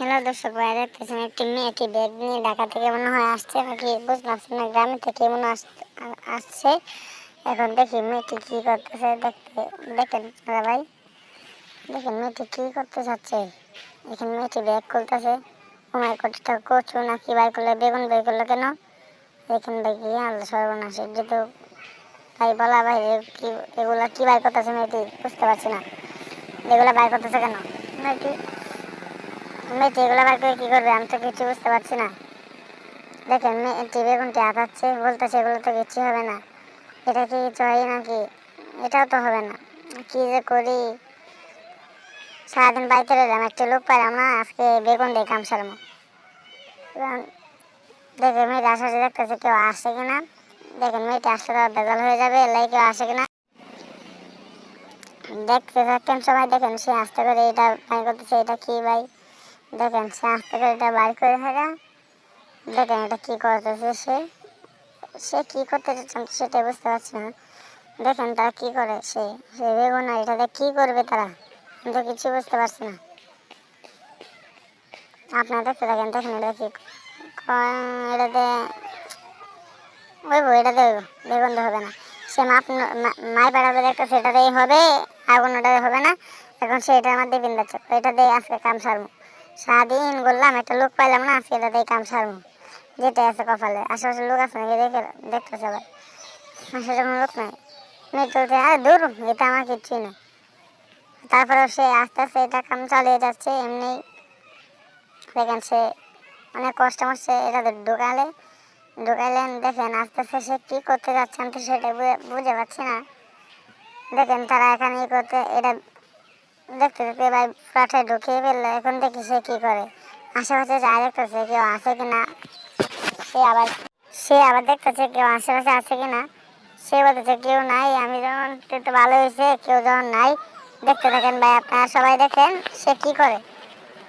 Hello দর্শক ভাই, দেখতেছেন একটি মেয়েটি ব্যাগ নিয়ে ঢাকা থেকে মনে হয় আসছে, নাকি বুঝতে পারছি না, গ্রামে থেকে মনে আসছে। এখন দেখি মেয়েটি কি করতেছে, দেখেন দাদা ভাই, দেখেন মেয়েটি কি করতে চাচ্ছে। এখানে মেয়েটি ব্যাগ খুলতেছে। ওমাই কতটা কচু না কি বাই করলে, বেগুন বাই করলো কেন? এখান থেকে আল্লাহ সর্বনাশ, যেহেতু ভাই বলা ভাই কি এগুলা কি বাই করতেছে মেয়েটি, বুঝতে পারছি না এগুলা বাই করতেছে কেন মেয়েটি। মেয়েটি এগুলো বার করে কী করবে, আমি তো কিছু বুঝতে পারছি না। দেখেন মেয়েটি বেগুনটি আঁকাচ্ছে, বলতেছে এগুলো তো কিছু হবে না, এটা কি কিছু হয় নাকি, এটাও তো হবে না, কী যে করি। সারাদিন বাড়িতে রইলাম, একটা লোক পাইলাম না, আজকে বেগুন দিয়ে কাম সারমো। দেখে মেয়েটি আসাতে দেখতেছে কেউ আসে কিনা। দেখেন মেয়েটি আসলে বেজাল হয়ে যাবে, এলাই কেউ আসে কিনা দেখতে থাকেন সবাই। দেখেন সে আস্তে করে এটা বাই করতেছে, এটা কি ভাই, দেখেন সে আস্তে করে এটা বার করে থাকা। দেখেন এটা কি করতেছে, সে সে কি করতে চাচ্ছে সেটাই বুঝতে পারছি না। দেখেন তারা কি করে, সে সে বেগুন না, এটাতে কি করবে তারা, আমি তো কিছু বুঝতে পারছি না। আপনারা দেখতে থাকেন। দেখেন এটা কি এটাতে এটাতে বেগুন তো হবে না, সে মাই বেড়াবে দেখতেছে এটাতেই হবে, আগুন ওটাতে হবে না। এখন সে এটার মধ্যে বিন্দাচ্ছে, এটা দিয়ে আজকে কাম সারমু। সারাদিন বললাম একটা লোক পাইলাম না, আজকে এটাতেই কাম সারমু। যেটা আছে কপালে, আশেপাশে লোক আছে নাকি দেখতেছে আবার, আশেপাশে কোনো লোক নাই। মেয়ে চলছে, আরে দূর, এটা আমার কিচ্ছুই না। তারপরে সে আস্তে আস্তে এটা কাম চালিয়ে যাচ্ছে এমনি। দেখেন সে অনেক কষ্ট মরছে এটাতে ঢুকাইলেন। দেখেন আস্তে আস্তে সে কী করতে যাচ্ছে, আমি তো সেটা বুঝে পাচ্ছি না। দেখেন তারা এখানে ই করতে, এটা দেখতে দেখতে ভাই ফ্ল্যাটে ঢুকিয়ে ফেললো। এখন দেখি সে কী করে, আশেপাশে যায় দেখতেছে কেউ আছে কিনা। সে আবার দেখতেছে কেউ আশেপাশে আছে কিনা। সে বলতেছে কেউ নাই, আমি যখন তো ভালো হয়েছে, কেউ যখন নাই। দেখতে থাকেন ভাই, আপনারা সবাই দেখেন সে কি করে।